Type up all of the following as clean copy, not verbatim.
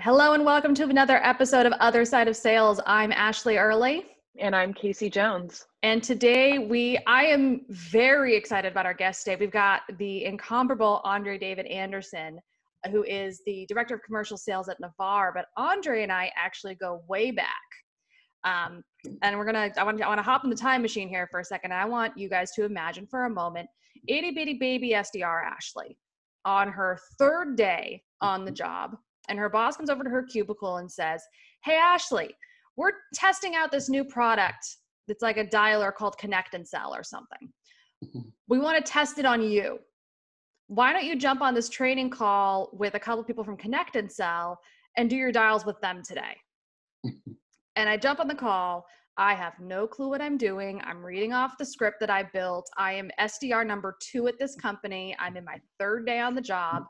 Hello and welcome to another episode of Other Side of Sales. I'm Ashleigh. And I'm Kasey Jones. And today I am very excited about our guest today. We've got the incomparable André David Anderson, who is the Director of Commercial Sales at Narvar. But André and I actually go way back. And I want to hop in the time machine here for a second. I want you guys to imagine for a moment, itty bitty baby SDR Ashleigh on her third day on the job. And her boss comes over to her cubicle and says, "Hey, Ashleigh, we're testing out this new product that's like a dialer called Connect and Sell or something. We want to test it on you. Why don't you jump on this training call with a couple of people from Connect and Sell and do your dials with them today?" And I jump on the call. I have no clue what I'm doing. I'm reading off the script that I built. I am SDR number 2 at this company. I'm in my third day on the job.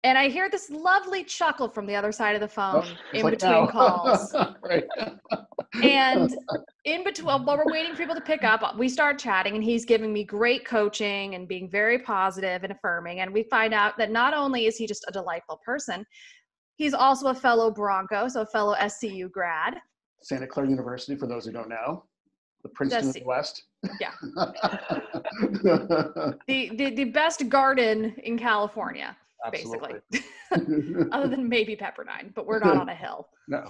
And I hear this lovely chuckle from the other side of the phone in between calls. Right. And in between, while we're waiting for people to pick up, we start chatting and he's giving me great coaching and being very positive and affirming. And we find out that not only is he just a delightful person, he's also a fellow Bronco, so a fellow SCU grad. Santa Clara University, for those who don't know. The Princeton of the West. Yeah. the best garden in California. Absolutely. Basically, other than maybe Pepperdine, but we're not on a hill. No.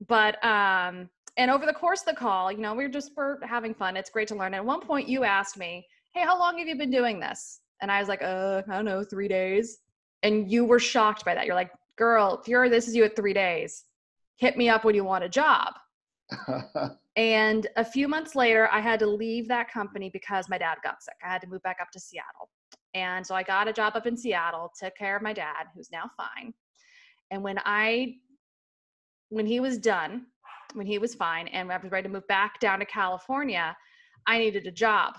But, and over the course of the call, we're having fun. It's great to learn. And at one point you asked me, "Hey, how long have you been doing this?" And I was like, I don't know, 3 days. And you were shocked by that. You're like, "Girl, if this is you at 3 days, hit me up when you want a job." And a few months later, I had to leave that company because my dad got sick. I had to move back up to Seattle. And so I got a job up in Seattle, took care of my dad, who's now fine. And when he was done, when he was fine, and I was ready to move back down to California, I needed a job.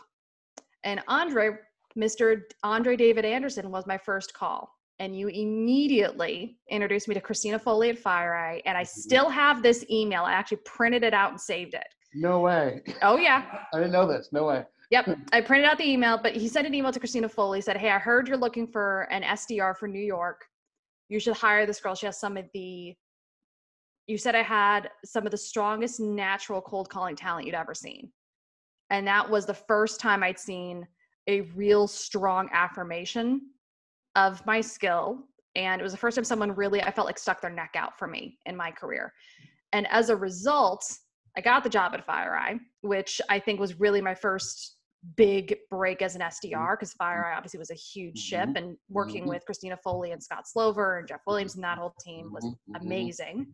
And Mr. André David Anderson was my first call. And you immediately introduced me to Christina Foley at FireEye. And I still have this email. I actually printed it out and saved it. No way. Oh, yeah. I didn't know this. No way. Yep. I printed out the email, but he sent an email to Christina Foley, said, "Hey, I heard you're looking for an SDR for New York. You should hire this girl. She has you said I had some of the strongest natural cold calling talent you'd ever seen." And that was the first time I'd seen a real strong affirmation of my skill. And it was the first time someone really, I felt like, stuck their neck out for me in my career. And as a result, I got the job at FireEye, which I think was really my first big break as an SDR, because FireEye obviously was a huge ship, and working with Christina Foley and Scott Slover and Jeff Williams and that whole team was amazing.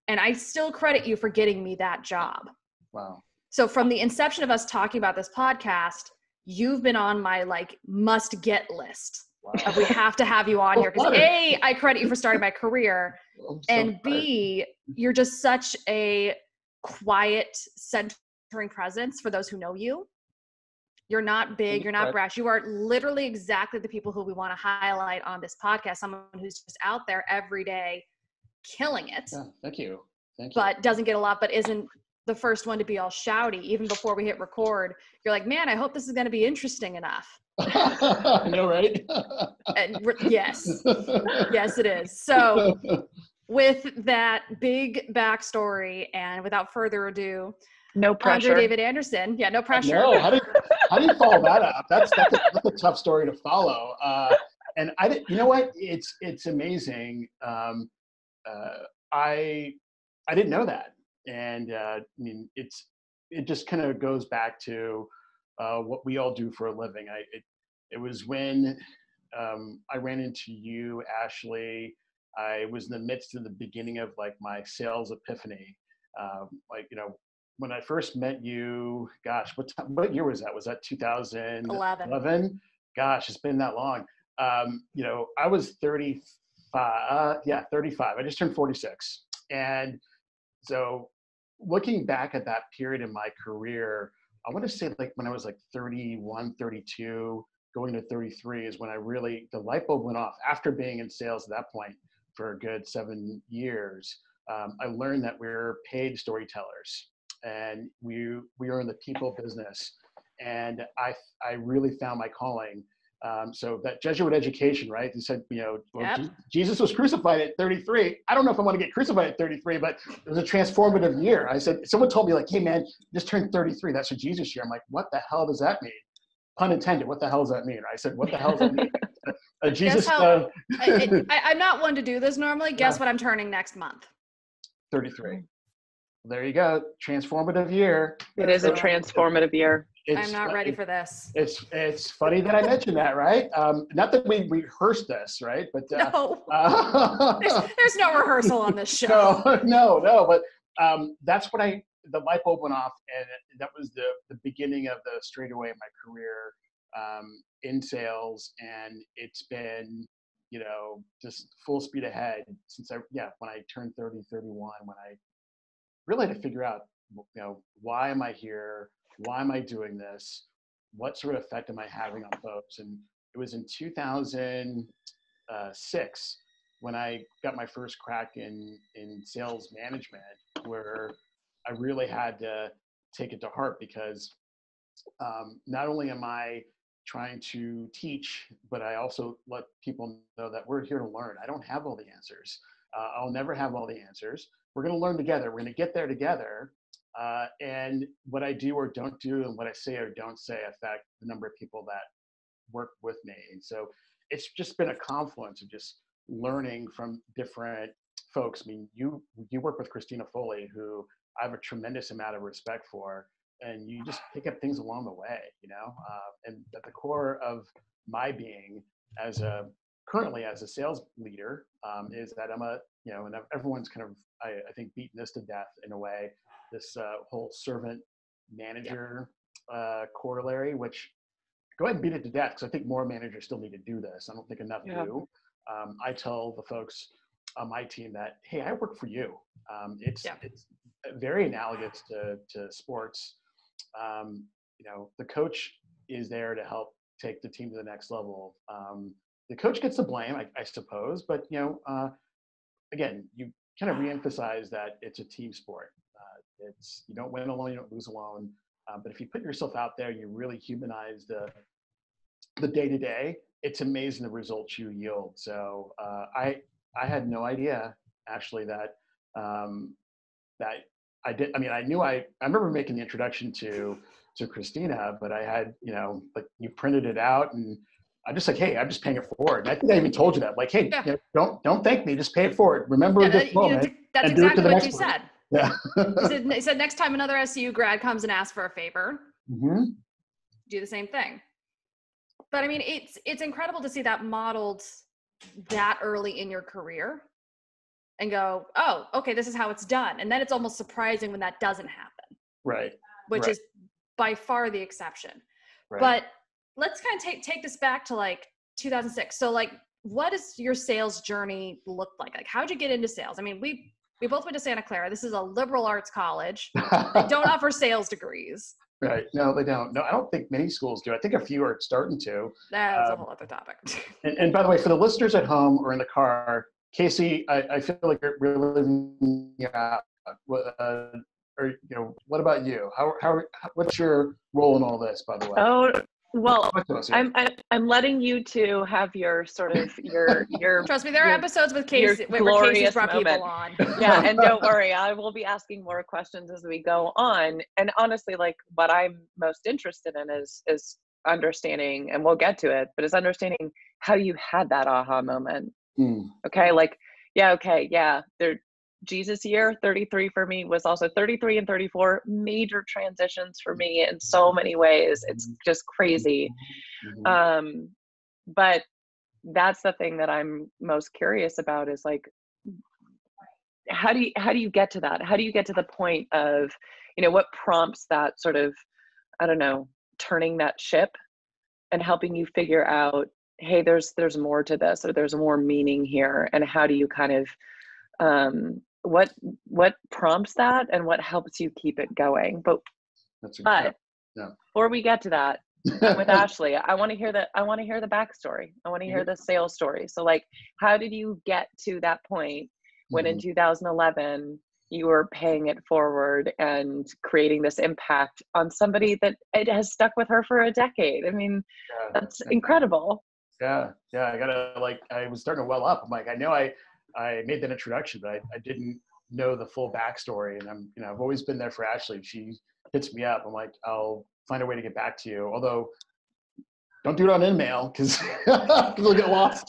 And I still credit you for getting me that job. Wow. So from the inception of us talking about this podcast, you've been on my must get list. Wow. We have to have you on here because A, I credit you for starting my career, and B, you're just such a quiet, centering presence for those who know you. You're not big, you're not brash. You are literally exactly the people who we want to highlight on this podcast. Someone who's just out there every day killing it. Yeah, thank you. But doesn't get a lot, but isn't the first one to be all shouty. Even before we hit record, you're like, "Man, I hope this is going to be interesting enough." I know, right? Yes. Yes, it is. So with that big backstory and without further ado, no pressure. André David Anderson. Yeah, no pressure. No, how do you follow that up? That's a tough story to follow. And I didn't, you know what? It's amazing. I didn't know that. And I mean, it just kind of goes back to what we all do for a living. It was when I ran into you, Ashleigh. I was in the midst of the beginning of my sales epiphany. When I first met you, gosh, what year was that? Was that 2011? Gosh, it's been that long. I was 35. 35. I just turned 46. And so looking back at that period in my career, I want to say when I was 31, 32, going to 33 is when the light bulb went off. After being in sales at that point for a good 7 years, I learned that we're paid storytellers. And we are in the people business. And I really found my calling So that Jesuit education, right? He said, well, Yep. Jesus was crucified at 33. I don't know if I want to get crucified at 33, but it was a transformative year. I said, someone told me like, hey man, just turned 33. That's a Jesus year. I'm like, what the hell does that mean? Pun intended. What the hell does that mean? I said, what the hell does that mean? Jesus. I'm not one to do this normally. Guess what I'm turning next month? 33. There you go. Transformative year. It is a transformative year. I'm not ready for this. It's funny that I mentioned that, right? Not that we rehearsed this, right? But no, there's no rehearsal on this show. No. But that's when the light bulb went off, and that was the beginning of the straightaway of my career in sales, and it's been just full speed ahead since when I turned 30, 31, when I really had to figure out why am I here? Why am I doing this? What sort of effect am I having on folks? And it was in 2006 when I got my first crack in sales management, where I really had to take it to heart, because not only am I trying to teach, but I also let people know that we're here to learn. I don't have all the answers. I'll never have all the answers. We're going to learn together. We're going to get there together. And what I do or don't do, and what I say or don't say, affect the number of people that work with me. And so it's just been a confluence of just learning from different folks. I mean, you work with Christina Foley, who I have a tremendous amount of respect for, and you just pick up things along the way, and at the core of my being currently as a sales leader, is that I'm and everyone's kind of, I think, beaten this to death in a way, this whole servant manager corollary, which go ahead and beat it to death, because I think more managers still need to do this. I don't think enough do. I tell the folks on my team that, hey, I work for you. It's very analogous to sports. The coach is there to help take the team to the next level. The coach gets the blame, I suppose, but again, you kind of reemphasize that it's a team sport. You don't win alone, you don't lose alone. But if you put yourself out there, you really humanize the day-to-day. It's amazing the results you yield. So I had no idea, actually, that I did. I mean, I remember making the introduction to Christina, but I had, like, you printed it out, and I'm just like, hey, I'm just paying it forward. And I think I even told you that, like, hey, don't thank me, just pay it forward. Remember this moment. That's and exactly do it to the what next you said. Yeah. He said next time another SCU grad comes and asks for a favor, do the same thing. But I mean, it's incredible to see that modeled that early in your career and go, oh, okay, this is how it's done. And then it's almost surprising when that doesn't happen. Right. Which is by far the exception. Right. But let's kind of take this back to like 2006. So like, what does your sales journey look like? Like, how'd you get into sales? I mean, we both went to Santa Clara. This is a liberal arts college. They don't offer sales degrees. Right. No, they don't. No, I don't think many schools do. I think a few are starting to. That's a whole other topic. And by the way, for the listeners at home or in the car, Kasey, I feel like you're living, or what about you? What's your role in all this, by the way? Oh, well, I'm letting you two have your sort of your. Trust me, there are episodes with Kasey where Kasey's brought people on. Yeah, and don't worry, I will be asking more questions as we go on. And honestly, like, what I'm most interested in is understanding, and we'll get to it, but is understanding how you had that aha moment. Okay, like, there. Jesus year 33 for me was also 33 and 34 major transitions for me in so many ways. It's just crazy. But that's the thing that I'm most curious about is like, how do you get to that? How do you get to the point of, what prompts that sort of, I don't know, turning that ship and helping you figure out, hey, there's more to this, or there's more meaning here. And how do you kind of, what prompts that and what helps you keep it going? But before we get to that, with Ashleigh, I want to hear the backstory. I want to hear the sales story. So like, how did you get to that point when in 2011 you were paying it forward and creating this impact on somebody that it has stuck with her for a decade. I mean, Yeah. that's incredible. Yeah. I gotta, like, I was starting to well up. I'm like, I know I made that introduction, but I didn't know the full backstory. And I've always been there for Ashleigh. She hits me up. I'm like, I'll find a way to get back to you. Although, don't do it on InMail because it'll get lost.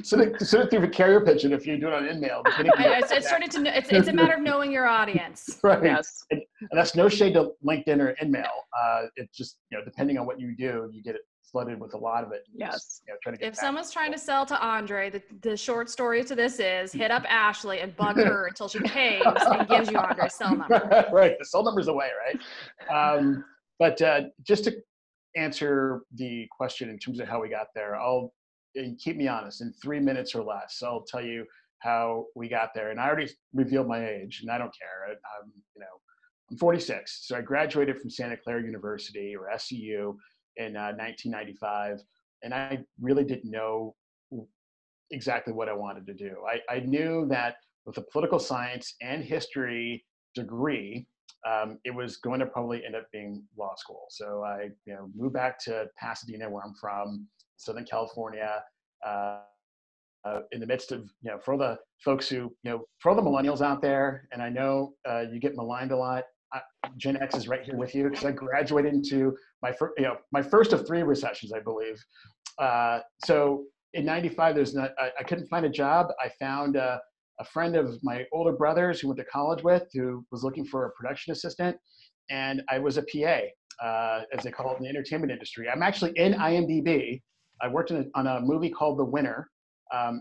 Send it through a carrier pigeon if you do it on InMail. It's a matter of knowing your audience. Right. Yes. And that's no shade to LinkedIn or InMail. It's just, depending on what you do, you get it flooded with a lot of it. Yes. Trying to get If someone's trying to sell to Andre, the short story to this is hit up Ashleigh and bug her until she caves and gives you Andre's cell number. Right. The cell number's away, right? But just to answer the question in terms of how we got there, and keep me honest, in 3 minutes or less, I'll tell you how we got there. And I already revealed my age, and I don't care. I'm 46. So I graduated from Santa Clara University, or SCU, in 1995. And I really didn't know exactly what I wanted to do. I knew that with a political science and history degree, it was going to probably end up being law school. So I moved back to Pasadena, where I'm from, Southern California, in the midst of, for the folks who, for all the millennials out there, and I know you get maligned a lot, Gen X is right here with you, because I graduated into my first of 3 recessions, I believe. So in 95, I couldn't find a job. I found a friend of my older brothers who went to college with, who was looking for a production assistant. And I was a PA, as they call it in the entertainment industry. I'm actually in IMDb. I worked on a movie called The Winner.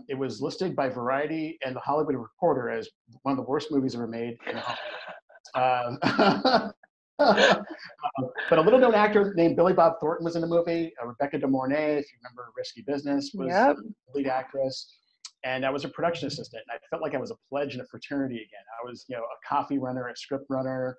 It was listed by Variety and The Hollywood Reporter as one of the worst movies ever made in Hollywood. But a little known actor named Billy Bob Thornton was in the movie. Rebecca De Mornay, if you remember Risky Business, was the lead actress. And I was a production assistant. And I felt like I was a pledge in a fraternity again. I was, a coffee runner, a script runner.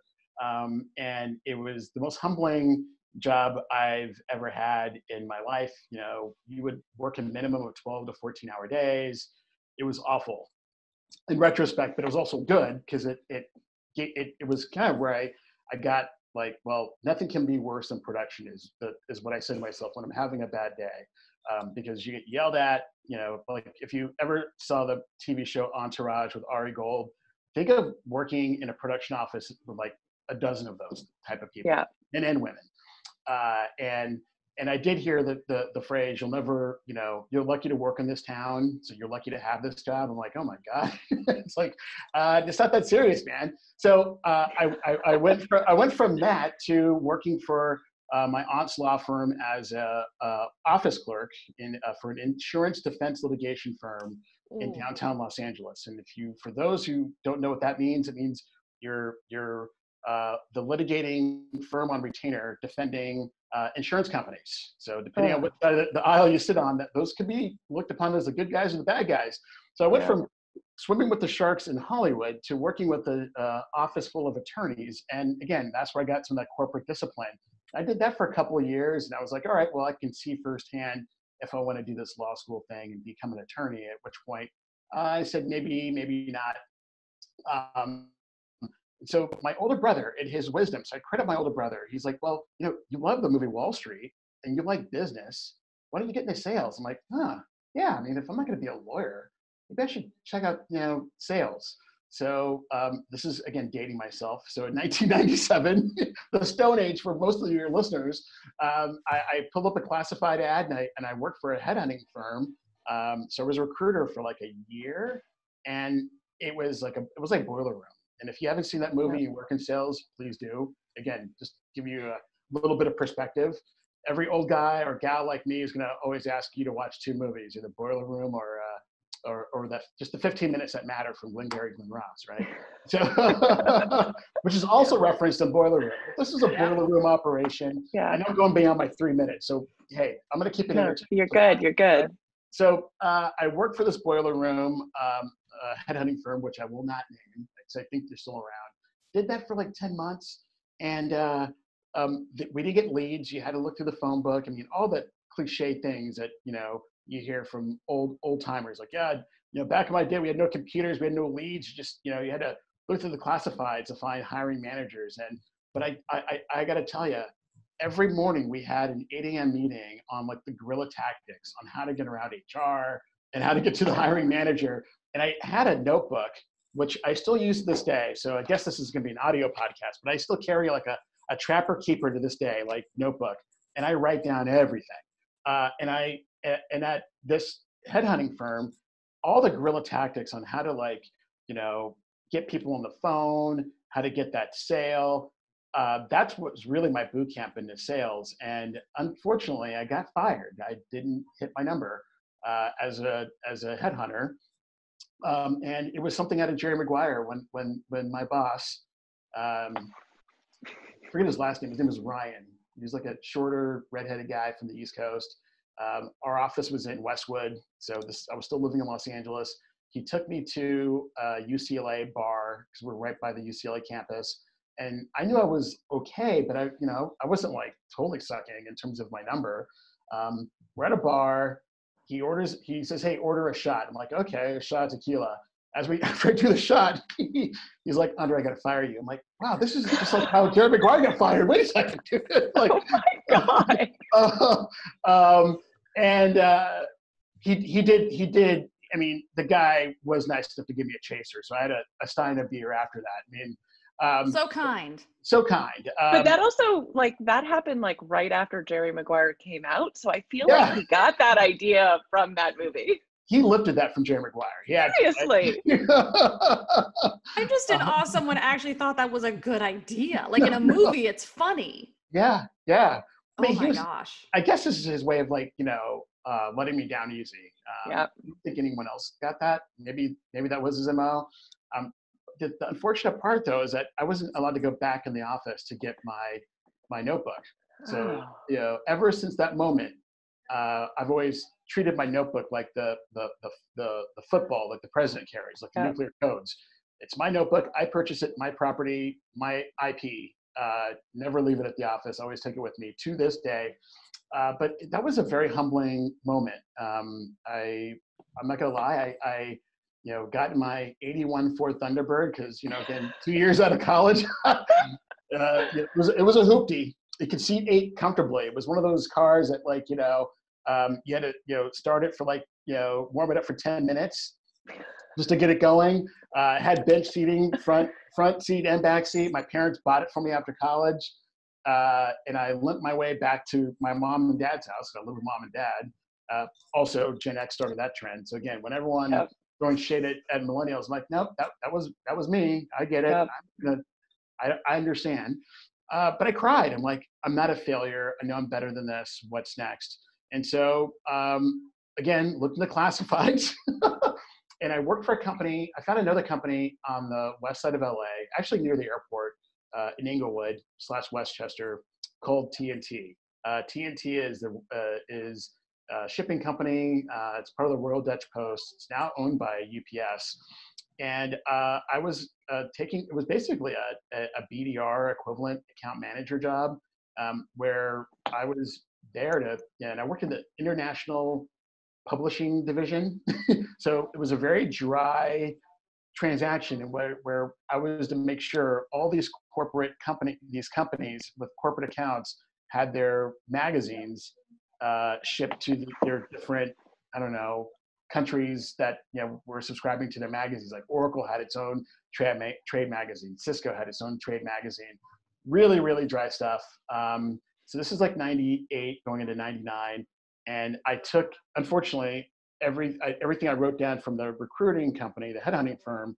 And it was the most humbling job I've ever had in my life. You would work a minimum of 12 to 14-hour days. It was awful in retrospect, but it was also good because it was kind of where I got like, well, nothing can be worse than production is what I say to myself when I'm having a bad day, because you get yelled at. Like if you ever saw the TV show Entourage with Ari Gold, think of working in a production office with like a dozen of those type of people, men and women. And I did hear the phrase, you'll never, you're lucky to work in this town, so you're lucky to have this job. I'm like, oh my God. It's like, it's not that serious, man. So I went from that to working for my aunt's law firm as a office clerk for an insurance defense litigation firm in downtown Los Angeles. And for those who don't know what that means, it means you're the litigating firm on retainer defending insurance companies. So depending on what side of the aisle you sit on, those could be looked upon as the good guys or the bad guys. So I went from swimming with the sharks in Hollywood to working with the office full of attorneys. And again, that's where I got some of that corporate discipline. I did that for a couple of years, and I was like, all right, well, I can see firsthand if I want to do this law school thing and become an attorney, at which point I said, maybe not. So my older brother, in his wisdom, so I credit my older brother. He's like, well, you love the movie Wall Street and you like business. Why don't you get into sales? I'm like, yeah. I mean, if I'm not going to be a lawyer, maybe I should check out, sales. So this is, again, dating myself. So in 1997, the Stone Age for most of your listeners, I pulled up a classified ad and I worked for a headhunting firm. So I was a recruiter for like a year, and it was like Boiler Room. And if you haven't seen that movie, you work in sales, please do. Again, just give you a little bit of perspective. Every old guy or gal like me is going to always ask you to watch 2 movies, either Boiler Room or just the 15 minutes that matter from Glengarry Glen Ross, right? So, which is also referenced in Boiler Room. This is a Boiler Room operation. Yeah. I know I'm going beyond my 3 minutes, so hey, I'm going to keep it entertaining. You're good. So I worked for this Boiler Room headhunting firm, which I will not name, because I think they're still around. Did that for like 10 months, and we didn't get leads. You had to look through the phone book. I mean, all the cliche things that you hear from old timers, like, back in my day, we had no computers, we had no leads. You had to look through the classifieds to find hiring managers. But I got to tell you, every morning we had an 8 a.m. meeting on like the guerrilla tactics on how to get around HR and how to get to the hiring manager. And I had a notebook, which I still use to this day. So I guess this is going to be an audio podcast, but I still carry like a trapper keeper to this day, like notebook, and I write down everything. And at this headhunting firm, all the guerrilla tactics on how to like, get people on the phone, how to get that sale. That's what was really my boot camp into sales. And unfortunately, I got fired. I didn't hit my number as a headhunter. And it was something out of Jerry Maguire when my boss, I forget his last name. His name was Ryan. He was like a shorter, redheaded guy from the East Coast. Our office was in Westwood, so I was still living in Los Angeles. He took me to a UCLA bar because we're right by the UCLA campus, and I knew I was okay, but I wasn't like totally sucking in terms of my number. We're at a bar. He says, "Hey, order a shot." I'm like, "Okay, a shot of tequila." After I do the shot, he's like, "Andre, I got to fire you." I'm like, "Wow, this is just like how Jerry Maguire got fired." Wait a second, dude. Like, Oh my God. He did. I mean, the guy was nice enough to give me a chaser, so I had a stein of beer after that. I mean, so kind. So kind. But that also, like, that happened like right after Jerry Maguire came out. So I feel Yeah. like he got that idea from that movie. He lifted that from Jerry Maguire. Yeah. Seriously. I'm just in awe someone actually thought that was a good idea. Like in a movie, it's funny. Yeah. Yeah. I mean, oh my gosh. I guess this is his way of like, letting me down easy. Yeah. I don't think anyone else got that. Maybe that was his MO. The unfortunate part though is that I wasn't allowed to go back in the office to get my notebook. So ever since that moment, I've always treated my notebook like the football like the president carries, like the nuclear codes. It's my notebook. I purchase it, my property, my IP. Never leave it at the office. I always take it with me to this day. But that was a very humbling moment. I'm not gonna lie. I got in my '81 Ford Thunderbird because again 2 years out of college. It was a hoopty. It could seat 8 comfortably. It was one of those cars that like you had to start it for like warm it up for 10 minutes just to get it going. It had bench seating, front seat and back seat. My parents bought it for me after college. And I limped my way back to my mom and dad's house. I live with mom and dad. Also, Gen X started that trend. So again, when everyone throwing shade at millennials, I'm like, nope, that was me. I get it. I understand. But I cried. I'm like, I'm not a failure. I know I'm better than this. What's next? And so again, looked in the classifieds. And I worked for a company. I found another company on the west side of LA, actually near the airport. In Inglewood / Westchester, called TNT. TNT is a shipping company. It's part of the Royal Dutch Post. It's now owned by UPS. And I was it was basically a BDR equivalent account manager job where I was there and I worked in the international publishing division. So it was a very dry transaction and where I was to make sure all these companies with corporate accounts had their magazines shipped to their different, countries that were subscribing to their magazines. Like Oracle had its own trade magazine. Cisco had its own trade magazine. Really, really dry stuff. So this is like 98 going into 99. And I took, unfortunately, everything I wrote down from the recruiting company, the headhunting firm,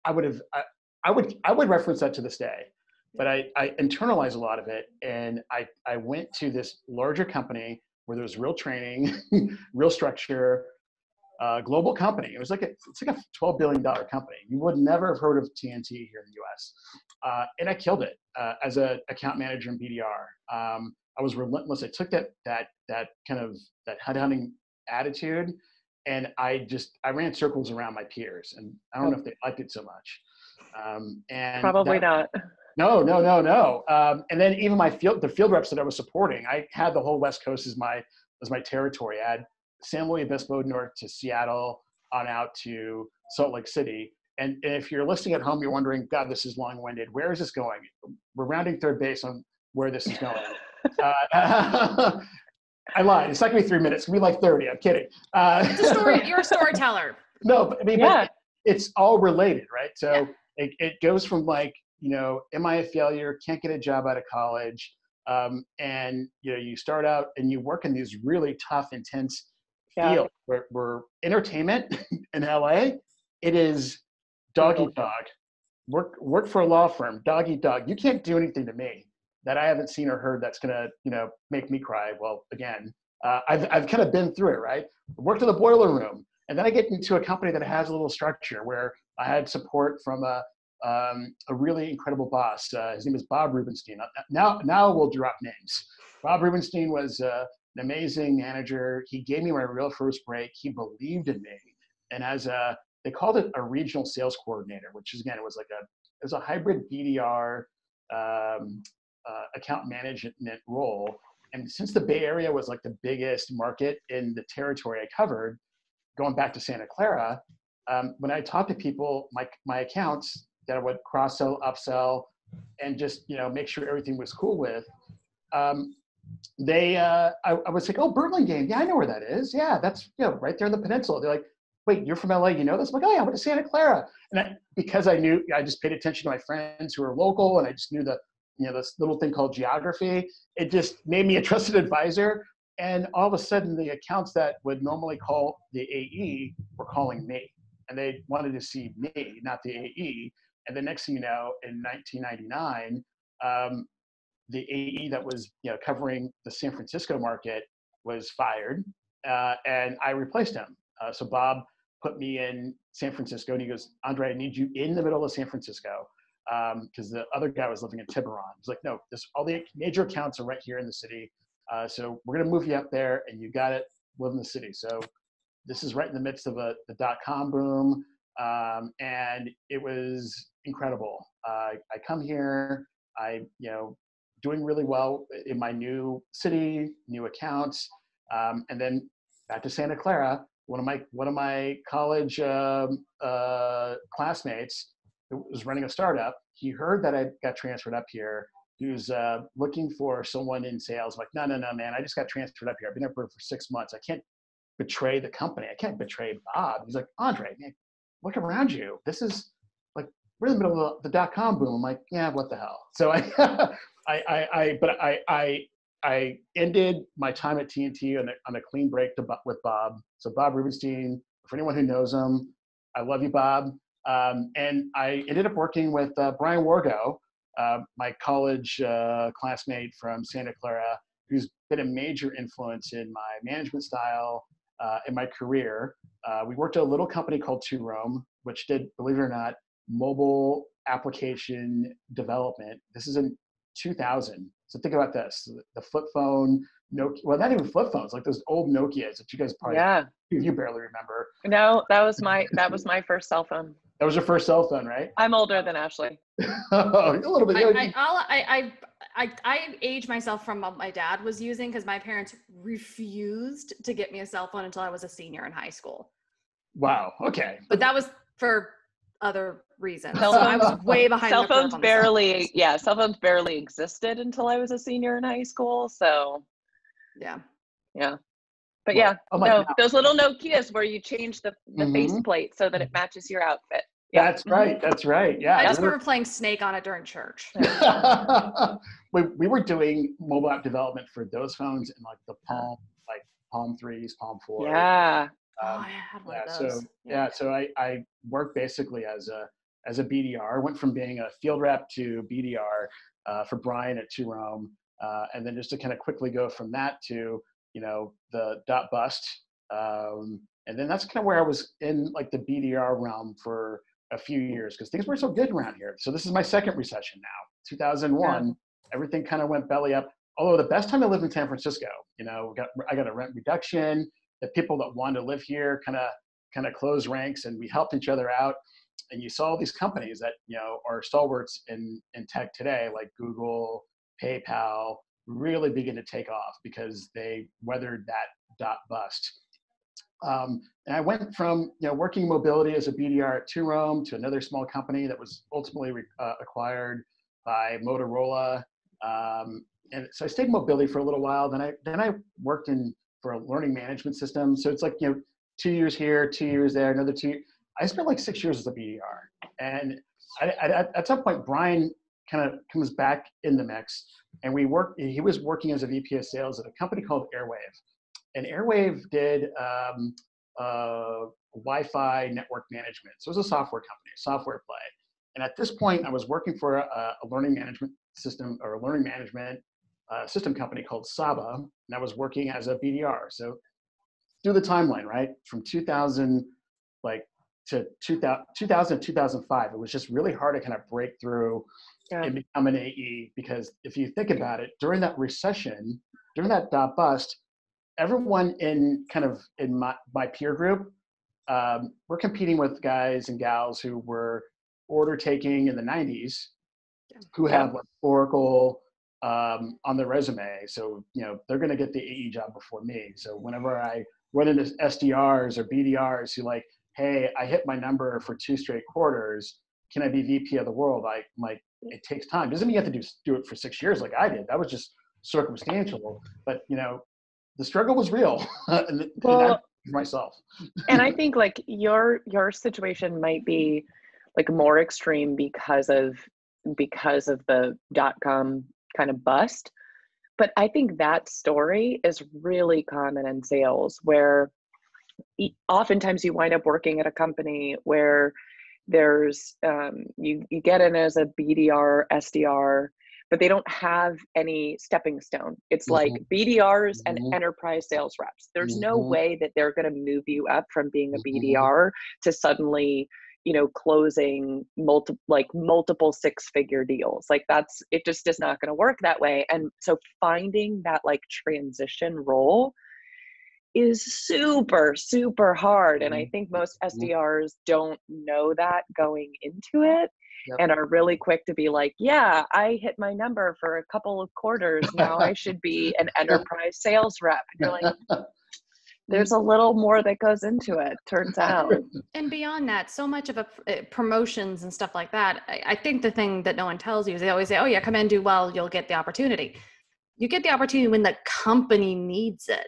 I would reference that to this day, but I internalized a lot of it. And I went to this larger company where there was real training, real structure, global company. It's like a $12 billion company. You would never have heard of TNT here in the US. And I killed it as an account manager in BDR. I was relentless. I took that kind of that headhunting attitude, and I ran circles around my peers, and I don't know if they liked it so much. And probably not. No. And then even the field reps that I was supporting, I had the whole West Coast as my territory. I had San Luis Obispo north to Seattle on out to Salt Lake City. And if you're listening at home, you're wondering, God, this is long-winded. Where is this going? We're rounding third base on where this is going. I lied. It's not going to be 3 minutes. It's going to be like 30. I'm kidding. It's a story. You're a storyteller. No, but, I mean, but it's all related, right? So it goes from like, am I a failure? Can't get a job out of college. And, you start out and you work in these really tough, intense fields where entertainment in LA, it is dog eat dog. Work for a law firm, dog eat dog. You can't do anything to me that I haven't seen or heard that's gonna, make me cry. Well, again, I've kind of been through it, right? Worked in the boiler room, and then I get into a company that has a little structure where I had support from a really incredible boss. His name is Bob Rubenstein. Now we'll drop names. Bob Rubenstein was an amazing manager. He gave me my real first break. He believed in me, and they called it a regional sales coordinator, which is, again, it was a hybrid BDR account management role. And since the Bay Area was like the biggest market in the territory I covered, going back to Santa Clara, when I talked to people, my accounts that I would cross-sell, upsell, and just make sure everything was cool with, I was like, oh, Burlingame, yeah, I know where that is. Yeah, that's right there in the peninsula. They're like, wait, you're from LA, you know this? I'm like, oh yeah, I went to Santa Clara. And because I knew, I just paid attention to my friends who were local, and I just knew this little thing called geography. It just made me a trusted advisor. And all of a sudden, the accounts that would normally call the AE were calling me. And they wanted to see me, not the AE. And the next thing you know, in 1999, the AE that was covering the San Francisco market was fired, and I replaced him. So Bob put me in San Francisco, and he goes, Andre, I need you in the middle of San Francisco, because the other guy was living in Tiburon. He's like, no, all the major accounts are right here in the city. So we're going to move you up there, and you got it, live in the city. So this is right in the midst of the .com boom, and it was incredible. I come here, doing really well in my new city, new accounts, and then back to Santa Clara. One of my college classmates who was running a startup, he heard that I got transferred up here. He was looking for someone in sales. I'm like, no, man, I just got transferred up here. I've been up here for 6 months. I can't betray the company. I can't betray Bob. He's like, Andre, man, look around you. This is like, we're in the middle of the .com boom. I'm like, yeah, what the hell? So I ended my time at TNT on a clean break with Bob. So Bob Rubenstein, for anyone who knows him, I love you, Bob. And I ended up working with Brian Wargo, my college classmate from Santa Clara, who's been a major influence in my management style, in my career. We worked at a little company called Two Roam, which did, believe it or not, mobile application development. This is in 2000. So think about this: the flip phone, Nokia. Well, not even flip phones, like those old Nokias that you guys probably you barely remember. No, that was my first cell phone. That was your first cell phone, right? I'm older than Ashleigh. A little bit. I age myself from what my dad was using, because my parents refused to get me a cell phone until I was a senior in high school. Wow. Okay. But that was for other reasons. So I was way behind. Cell phones barely existed until I was a senior in high school. So yeah. But those little Nokias where you change the faceplate so that it matches your outfit. Yeah. That's right. Yeah. I just remember playing Snake on it during church. we were doing mobile app development for those phones in like the Palm 3s, Palm 4. Yeah. I had one of those. So I worked basically as a BDR. I went from being a field rep to BDR for Brian at Two Roam, and then just to kind of quickly go from that to the .bust, and then that's kind of where I was in like the BDR realm for a few years, because things were so good around here. So this is my second recession now. 2001, everything kind of went belly up. Although the best time to live in San Francisco, I got a rent reduction. The people that wanted to live here kind of closed ranks, and we helped each other out. And you saw these companies that are stalwarts in tech today, like Google, PayPal, really begin to take off because they weathered that bust. And I went from working mobility as a BDR at Two Rome to another small company that was ultimately acquired by Motorola. And so I stayed in mobility for a little while. Then I worked for a learning management system. So it's like 2 years here, 2 years there, another 2. I spent like 6 years as a BDR. And at some point, Brian kind of comes back in the mix, and he was working as a VP of sales at a company called Airwave. And Airwave did Wi-Fi network management. So it was a software company, a software play. And at this point, I was working for a learning management system or a learning management system company called Saba, and I was working as a BDR. So do the timeline, right? From 2000 to 2005, it was just really hard to kind of break through and become an AE, because if you think about it, during that recession, during that bust, everyone in my peer group, we're competing with guys and gals who were order taking in the 90s, who have like Oracle on their resume. So, they're going to get the AE job before me. So whenever I run into SDRs or BDRs who like, hey, I hit my number for 2 straight quarters, can I be VP of the world? I'm like, it takes time. Doesn't mean you have to do it for 6 years like I did. That was just circumstantial. But, the struggle was real. and I myself. And I think like your situation might be like more extreme because of the .com kind of bust. But I think that story is really common in sales, where oftentimes you wind up working at a company where there's you get in as a BDR, SDR, but they don't have any stepping stone. It's like BDRs and enterprise sales reps. There's no way that they're going to move you up from being a BDR to suddenly, closing multiple 6-figure deals. Like it just is not going to work that way. And so finding that like transition role is super, super hard. And I think most SDRs don't know that going into it. Yep. And are really quick to be like, yeah, I hit my number for a couple of quarters. Now I should be an enterprise sales rep. And you're like, there's a little more that goes into it, turns out. And beyond that, so much of promotions and stuff like that, I think the thing that no one tells you is they always say, oh yeah, come in, do well, you'll get the opportunity. You get the opportunity when the company needs it,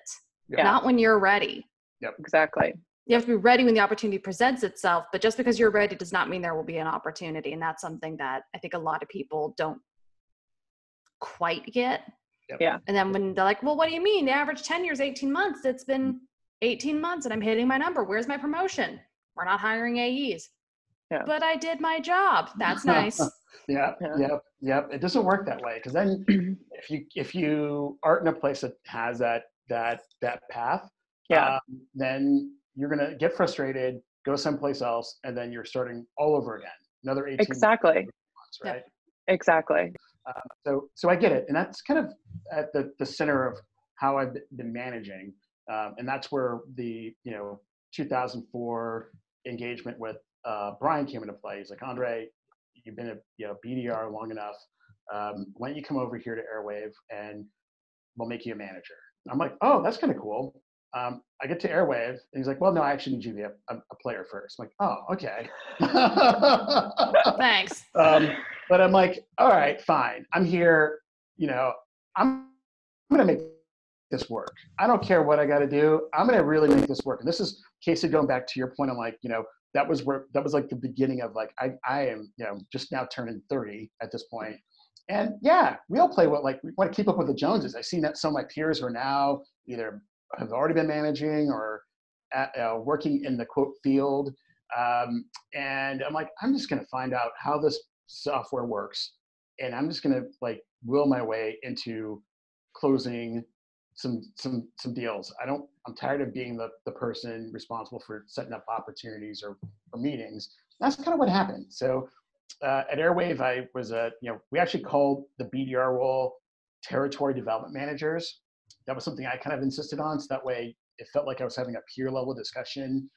not when you're ready. Yep, exactly. You have to be ready when the opportunity presents itself, but just because you're ready does not mean there will be an opportunity. And that's something that I think a lot of people don't quite get. Yep. Yeah. And then when they're like, well, what do you mean? The average tenure is 18 months. It's been 18 months and I'm hitting my number. Where's my promotion? We're not hiring AEs. Yeah. But I did my job. That's nice. Yep. It doesn't work that way. Because then if you aren't in a place that has that path, then you're going to get frustrated, go someplace else, and then you're starting all over again. Another 18 exactly. months, right? Yeah. Exactly. So I get it. And that's kind of at the center of how I've been managing. And that's where the 2004 engagement with Brian came into play. He's like, Andre, you've been a BDR long enough. Why don't you come over here to Airwave and we'll make you a manager? I'm like, oh, that's kind of cool. I get to Airwave and he's like, well, no, I actually need you to be a player first. I'm like, oh, okay. Thanks. But I'm like, all right, fine. I'm here, I'm going to make this work. I don't care what I got to do. I'm going to really make this work. And this is, Kasey, going back to your point, I'm like, that was like the beginning of like, I am, just now turning 30 at this point. And yeah, we all play we want to keep up with the Joneses. I've seen that some of my peers are now either have already been managing or working in the quote field. And I'm like, I'm just going to find out how this software works. And I'm just going to will my way into closing some deals. I'm tired of being the person responsible for setting up opportunities or meetings. That's kind of what happened. So at Airwave, I was we actually called the BDR role territory development managers. That was something I kind of insisted on. So that way it felt like I was having a peer level discussion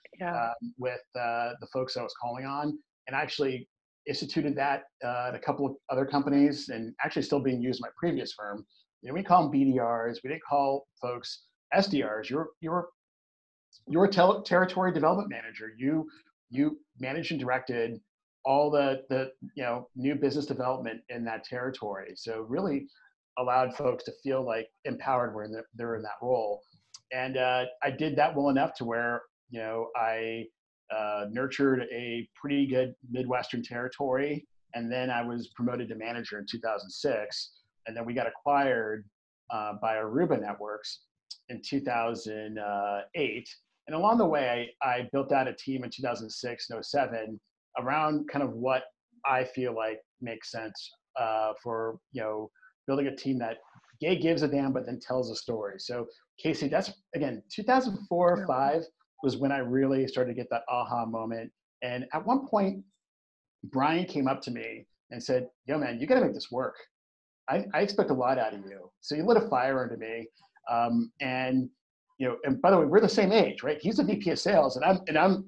with the folks I was calling on, and I actually instituted that at a couple of other companies, and actually still being used in my previous firm. We call them BDRs. We didn't call folks SDRs. You were you're a territory development manager. You managed and directed all the new business development in that territory. So really allowed folks to feel like empowered when they're in that role. And I did that well enough to where I nurtured a pretty good Midwestern territory, and then I was promoted to manager in 2006, and then we got acquired by Rubin Networks in 2008. And along the way, I built out a team in 2006 and 07 around kind of what I feel like makes sense for building a team that gives a damn, but then tells a story. So Kasey, that's again 2004 or 5 was when I really started to get that aha moment. And at one point, Brian came up to me and said, "Yo, man, you got to make this work. I expect a lot out of you." So he lit a fire under me. And by the way, we're the same age, right? He's a VP of sales, and I'm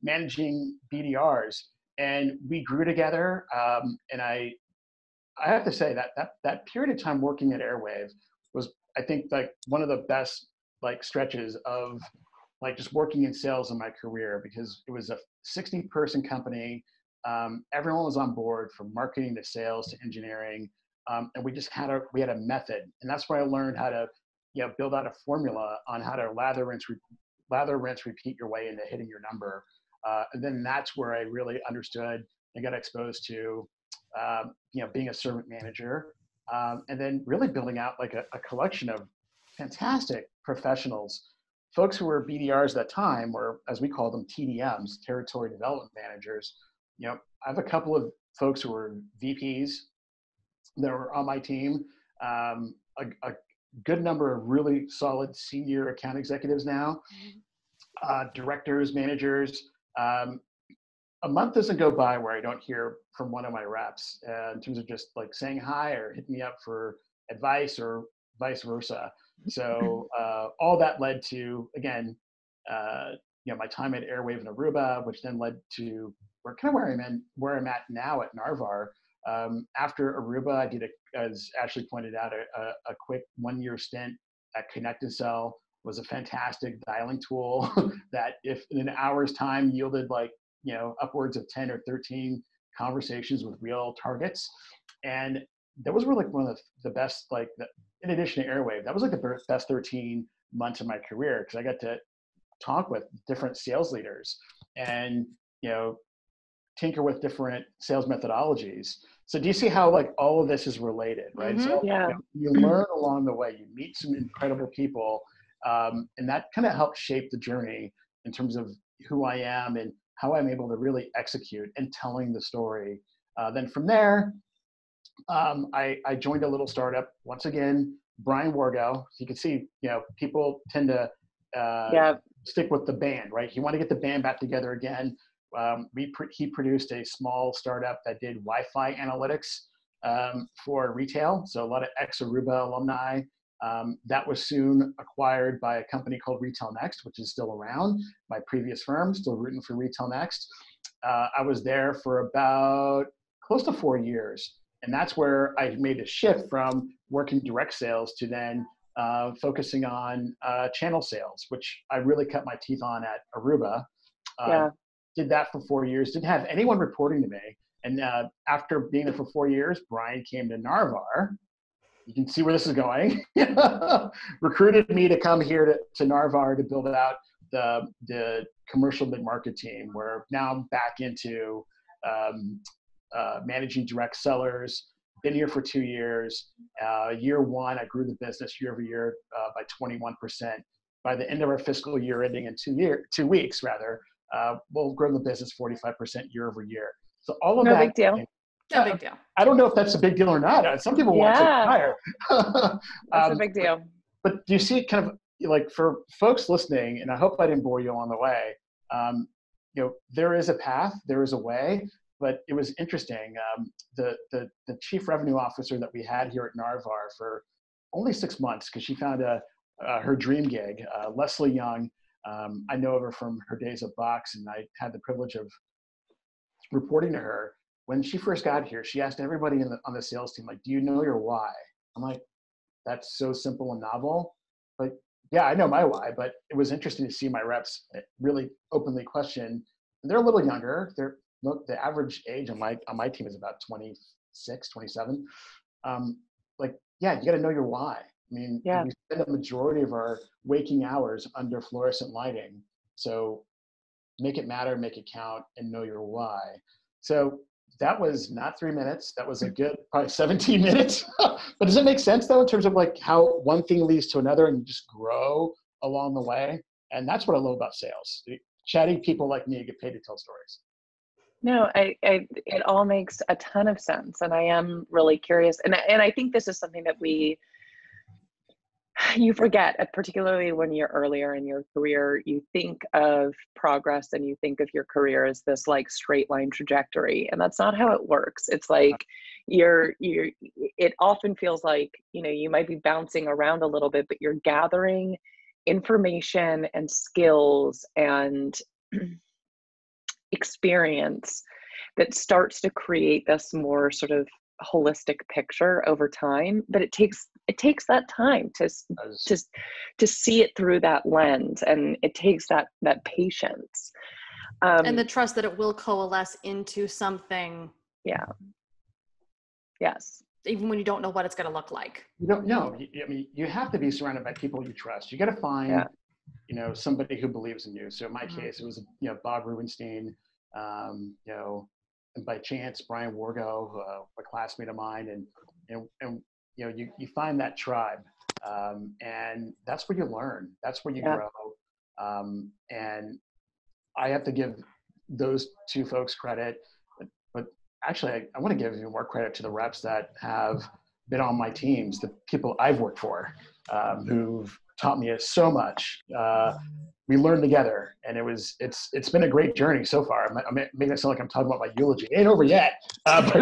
managing BDRs, and we grew together. And I have to say that period of time working at Airwave was, I think, like one of the best stretches of just working in sales in my career, because it was a 60-person company. Everyone was on board, from marketing to sales to engineering, and we just had a method, and that's where I learned how to build out a formula on how to lather, rinse, repeat your way into hitting your number. And then that's where I really understood and got exposed to being a servant manager, and then really building out a collection of fantastic professionals. Folks who were BDRs at that time, or as we call them, TDMs, territory development managers. I have a couple of folks who were VPs that were on my team, a good number of really solid senior account executives now, directors, managers. A month doesn't go by where I don't hear from one of my reps in terms of just saying hi or hitting me up for advice or vice versa. So all that led to, again, my time at Airwave and Aruba, which then led to where I'm at now at Narvar. After Aruba, I did, as Ashleigh pointed out, a quick 1-year stint at Connect and Sell. Was a fantastic dialing tool that, if in an hour's time, yielded upwards of 10 or 13 conversations with real targets. And that was really one of the best, in addition to Airwave, that was the best 13 months of my career, because I got to talk with different sales leaders and, tinker with different sales methodologies. So do you see how all of this is related, right? Mm-hmm. So Yeah. you learn along the way, you meet some incredible people, and that kind of helps shape the journey in terms of who I am and how I'm able to really execute and telling the story. Then from there, I joined a little startup. Once again, Brian Wargo. You can see, people tend to stick with the band, right? He wanted to get the band back together again. He produced a small startup that did Wi-Fi analytics for retail. So a lot of ex-Aruba alumni. That was soon acquired by a company called Retail Next, which is still around, my previous firm, still rooting for Retail Next. I was there for about close to 4 years. And that's where I made a shift from working direct sales to then focusing on channel sales, which I really cut my teeth on at Aruba. Did that for 4 years, didn't have anyone reporting to me. And after being there for 4 years, Brian came to Narvar. You can see where this is going. Recruited me to come here to Narvar to build out the commercial mid-market team, where now I'm back into managing direct sellers. Been here for 2 years. Year one, I grew the business year over year by 21%. By the end of our fiscal year ending in 2 weeks, we'll grow the business 45% year over year. So all of that. No big deal. No big deal. I don't know if that's a big deal or not. Some people want to take it higher. That's a big deal. But do you see kind of for folks listening, and I hope I didn't bore you along the way, there is a path, there is a way, but it was interesting. The chief revenue officer that we had here at Narvar for only 6 months, because she found her dream gig, Leslie Young. I know of her from her days at Box, and I had the privilege of reporting to her. When she first got here, she asked everybody on the sales team, do you know your why? I'm like, that's so simple and novel, but yeah, I know my why, but it was interesting to see my reps really openly question. They're a little younger. The average age on my team is about 26, 27. Like, yeah, you got to know your why. I mean, Yeah. we spend a majority of our waking hours under fluorescent lighting. So make it matter, make it count, and know your why. So that was not 3 minutes. That was a good probably 17 minutes. But does it make sense though, in terms of like how one thing leads to another and you just grow along the way? And that's what I love about sales. Chatty people like me get paid to tell stories. No, it all makes a ton of sense. And I am really curious. And I think this is something that you forget, particularly when you're earlier in your career. You think of progress and you think of your career as this like straight line trajectory, and that's not how it works. It's like it often feels like, you might be bouncing around a little bit, but you're gathering information and skills and experience that starts to create this more sort of holistic picture over time. But it takes that time to see it through that lens, and it takes that patience and the trust that it will coalesce into something. Yeah. Yes. Even when you don't know what it's going to look like. You don't know. I mean, you have to be surrounded by people you trust. You got to find, somebody who believes in you. So in my case, it was, Bob Rubenstein, and by chance, Brian Wargo, a classmate of mine, and you find that tribe, and that's where you learn. That's where you grow. And I have to give those two folks credit, but actually, I want to give even more credit to the reps that have been on my teams, the people I've worked for, who've taught me so much. We learned together, and it's been a great journey so far. I'm making it sound like I'm talking about my eulogy. It ain't over yet, but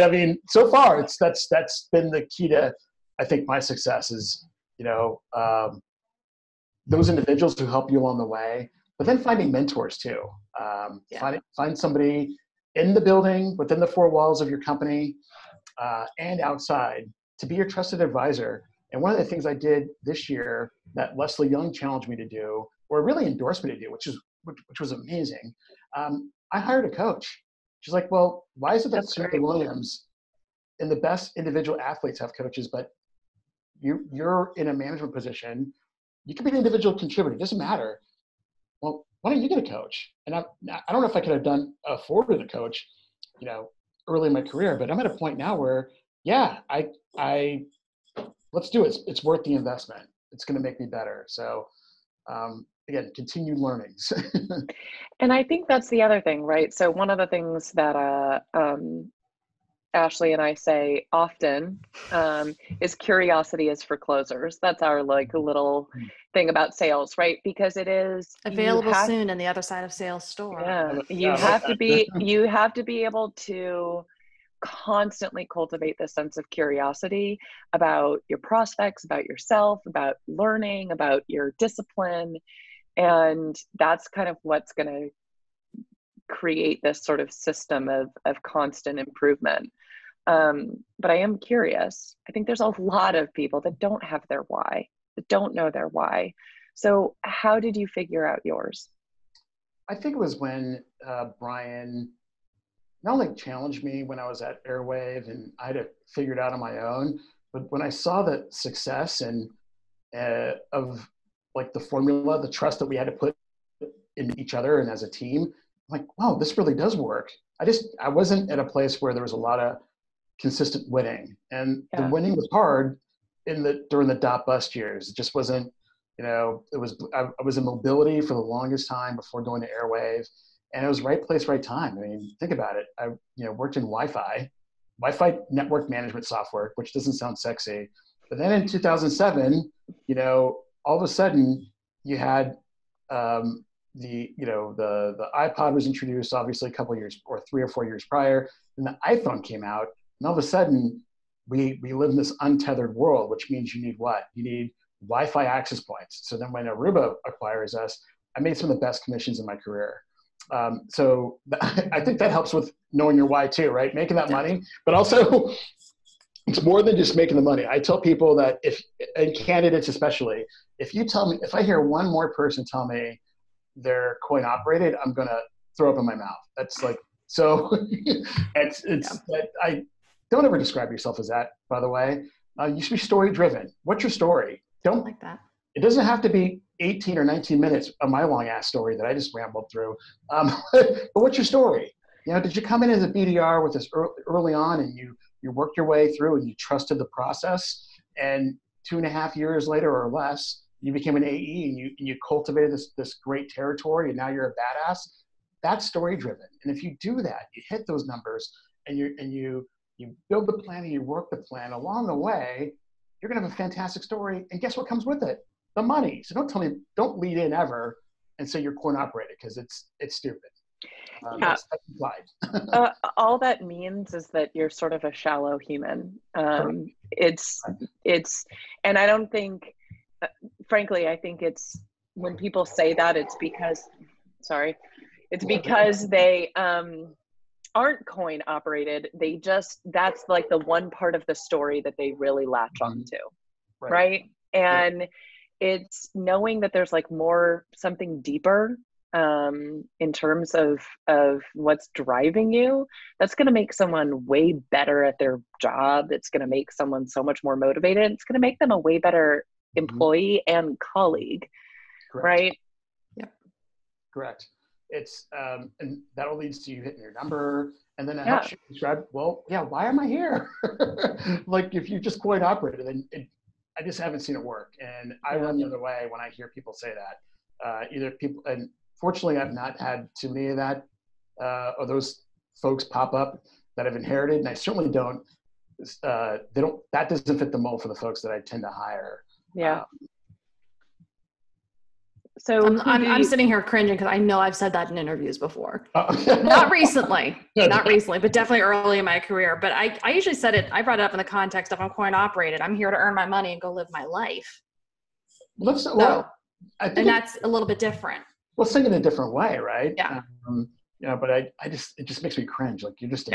I mean, so far that's been the key to, I think, my success is those individuals who help you along the way, but then finding mentors too. Find somebody in the building, within the four walls of your company, and outside, to be your trusted advisor. And one of the things I did this year that Leslie Young challenged me to do, or really endorsed me to do, which was amazing. I hired a coach. She's like, well, why is it that Serena Williams and the best individual athletes have coaches, but you're in a management position, you could be an individual contributor, it doesn't matter. Well, why don't you get a coach? And I don't know if I could have afforded a coach, early in my career, but I'm at a point now where, I let's do it. It's worth the investment. It's going to make me better. So again, continued learnings. And I think that's the other thing, right? So one of the things that Ashleigh and I say often is curiosity is for closers. That's our like little thing about sales, right? Because it is available soon in the other side of sales store. Yeah, you have to be able to constantly cultivate this sense of curiosity about your prospects, about yourself, about learning, about your discipline. And that's kind of what's going to create this sort of system of constant improvement. But I am curious. I think there's a lot of people that don't have their why, that don't know their why. So how did you figure out yours? I think it was when Brian not only challenged me when I was at Airwave and I had to figure it out on my own, but when I saw the success and of like the formula, the trust that we had to put in each other and as a team, I'm like, wow, this really does work. I wasn't at a place where there was a lot of consistent winning, and the winning was hard during the dot bust years. It just wasn't, I was in mobility for the longest time before going to Airwave. And it was right place, right time. I mean, think about it. I, worked in Wi-Fi network management software, which doesn't sound sexy. But then in 2007, all of a sudden you had the iPod was introduced, obviously a couple of years or 3 or 4 years prior, and the iPhone came out. And all of a sudden we live in this untethered world, which means you need what? You need Wi-Fi access points. So then when Aruba acquires us, I made some of the best commissions in my career. So I think that helps with knowing your why too, right? Making that money, but also It's more than just making the money. I tell people that and candidates especially, if I hear one more person tell me they're coin operated, I'm going to throw up in my mouth. That's like, so I don't ever describe yourself as that, by the way. You should be story driven. What's your story? Don't like that. It doesn't have to be 18 or 19 minutes of my long ass story that I just rambled through. But what's your story? Did you come in as a BDR with this early on and you worked your way through and you trusted the process, and 2.5 years later or less, you became an AE and you cultivated this great territory and now you're a badass? That's story driven. And if you do that, you hit those numbers and you build the plan and you work the plan along the way, you're going to have a fantastic story. And guess what comes with it? The money. So don't lead in ever and say you're coin operated, because it's stupid. That's implied. All that means is that you're sort of a shallow human. It's, and I don't think, frankly, I think it's, when people say that, it's because they aren't coin operated. That's like the one part of the story that they really latch onto, right? And it's knowing that there's like something deeper in terms of what's driving you, that's going to make someone way better at their job. It's going to make someone so much more motivated. It's going to make them a way better employee and colleague. Correct. Right? Yep. Correct. It's and that'll lead to you hitting your number, and then it helps you describe, why am I here? Like, if you just coin operated, then I just haven't seen it work. And I run the other way when I hear people say that. Either people, and fortunately, I've not had too many of that, or those folks pop up that I've inherited, and I certainly don't. That doesn't fit the mold for the folks that I tend to hire. Yeah. So I'm sitting here cringing because I know I've said that in interviews before. Not recently, but definitely early in my career. But I usually said it. I brought it up in the context of I'm coin operated. I'm here to earn my money and go live my life. And that's a little bit different. Let's think in a different way, right? Yeah. But it just makes me cringe. Like, you're just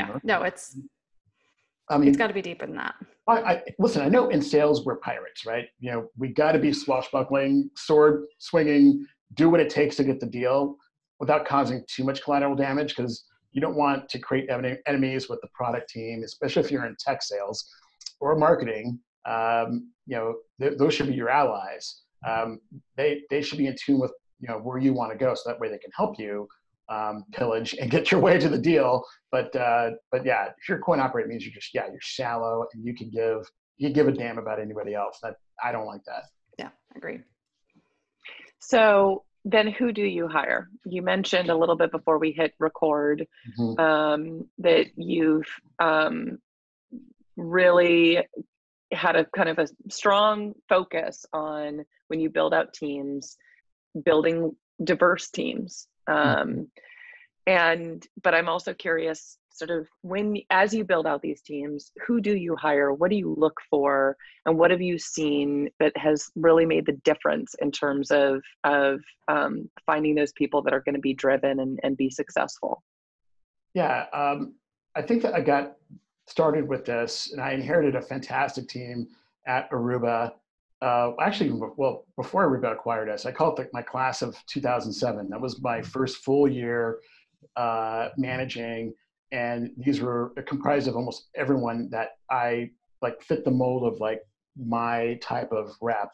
it's got to be deeper than that. Listen, I know in sales we're pirates, right? We got to be swashbuckling, sword swinging, do what it takes to get the deal without causing too much collateral damage, because you don't want to create enemies with the product team, especially if you're in tech sales or marketing. Those should be your allies. They should be in tune with where you want to go, so that way they can help you pillage and get your way to the deal. But if you're coin operated, it means you're shallow, and you can give a damn about anybody else. I don't like that. Yeah, agreed. So then who do you hire? You mentioned a little bit before we hit record that you've really had a kind of a strong focus on, when you build out teams, building diverse teams. But I'm also curious, sort of, as you build out these teams, who do you hire? What do you look for? And what have you seen that has really made the difference in terms of finding those people that are going to be driven and be successful? Yeah. I think that I got started with this, and I inherited a fantastic team at Aruba. Before Aruba acquired us, I call it my class of 2007. That was my first full year managing, and these were comprised of almost everyone that I fit the mold of my type of rep.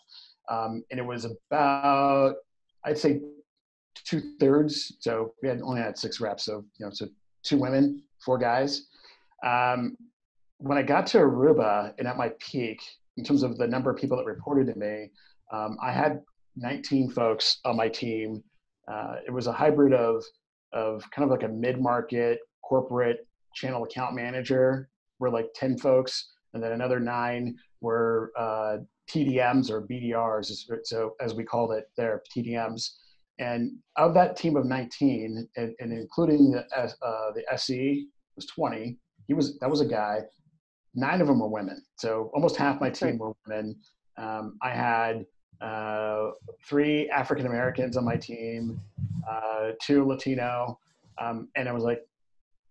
And it was about, I'd say, 2/3. So we only had 6 reps. So 2 women, 4 guys. When I got to Aruba, and at my peak, in terms of the number of people that reported to me, I had 19 folks on my team. It was a hybrid of kind of like a mid-market corporate channel account manager, were 10 folks, and then another 9 were TDMs or BDRs, so as we called it there, TDMs. And of that team of 19, and including the SE, was 20. That was a guy. 9 of them were women. So almost half my team were women. I had 3 African Americans on my team, 2 Latino. And I was like,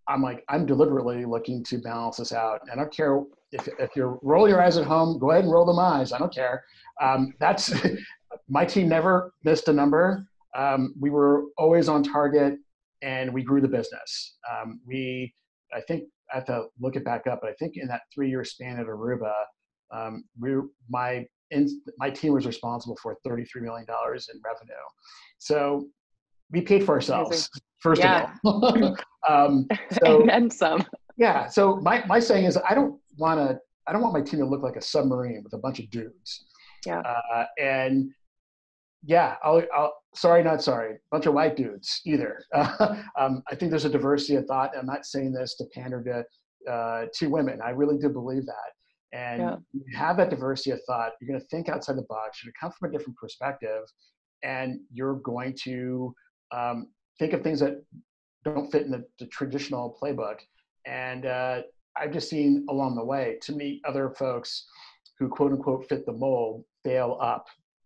I'm deliberately looking to balance this out. I don't care if you roll your eyes at home, go ahead and roll them eyes. I don't care. That's my team never missed a number. We were always on target, and we grew the business. I think I have to look it back up, but I think in that 3-year span at Aruba, my team was responsible for $33 million in revenue. So we paid for ourselves, first of all. And then some. Yeah. So my saying is, I don't want my team to look like a submarine with a bunch of dudes. Yeah. And yeah, sorry, not sorry, bunch of white dudes either. I think there's a diversity of thought. I'm not saying this to pander to women. I really do believe that. And you have that diversity of thought. You're going to think outside the box. You're going to come from a different perspective, and you're going to think of things that don't fit in the traditional playbook. And I've just seen along the way, to meet other folks who quote unquote fit the mold fail up.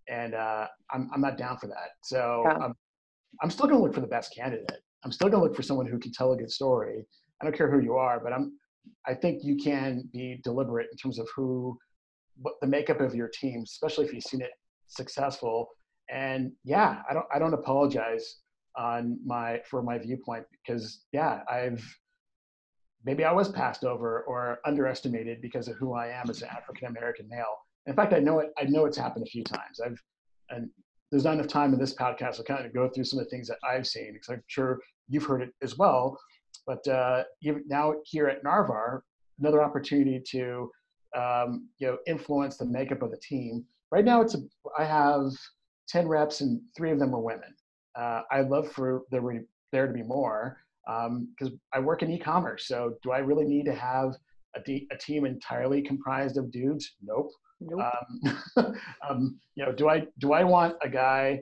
And I'm not down for that. So I'm still going to look for the best candidate. I'm still going to look for someone who can tell a good story. I don't care who you are, but I think you can be deliberate in terms of what the makeup of your team, especially if you've seen it successful. And yeah, I don't apologize for my viewpoint, because maybe I was passed over or underestimated because of who I am as an African-American male. In fact, I know it's happened a few times. And there's not enough time in this podcast to kind of go through some of the things that I've seen, because I'm sure you've heard it as well. But now here at Narvar, another opportunity to influence the makeup of the team. Right now, I have 10 reps and 3 of them are women. I'd love for there to be more, because I work in e-commerce. So do I really need to have a team entirely comprised of dudes? Nope. Do I want a guy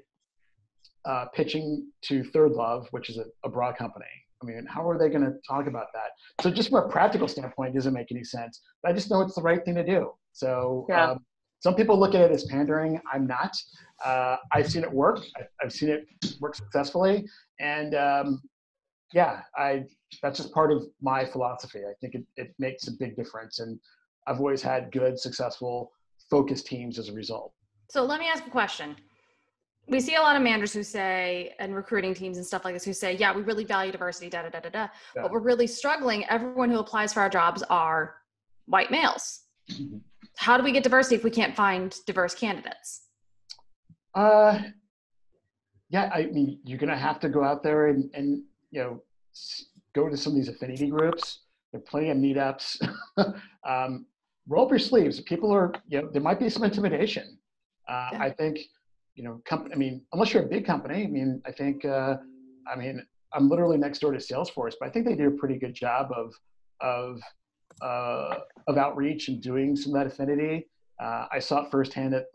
pitching to Third Love, which is a bra company? I mean, how are they going to talk about that? So just from a practical standpoint, it doesn't make any sense. But I just know it's the right thing to do. So some people look at it as pandering. I'm not. I've seen it work. I've seen it work successfully. And that's just part of my philosophy. I think it makes a big difference. And I've always had good, successful, focused teams as a result. So let me ask a question. We see a lot of managers who say, and recruiting teams and stuff like this, who say, yeah, we really value diversity, but we're really struggling. Everyone who applies for our jobs are white males. Mm-hmm. How do we get diversity if we can't find diverse candidates? I mean, you're going to have to go out there and go to some of these affinity groups. There are plenty of meetups. Roll up your sleeves. People are, there might be some intimidation. I think, unless you're a big company, I think, I'm literally next door to Salesforce, but I think they do a pretty good job of outreach and doing some of that affinity. I saw it firsthand at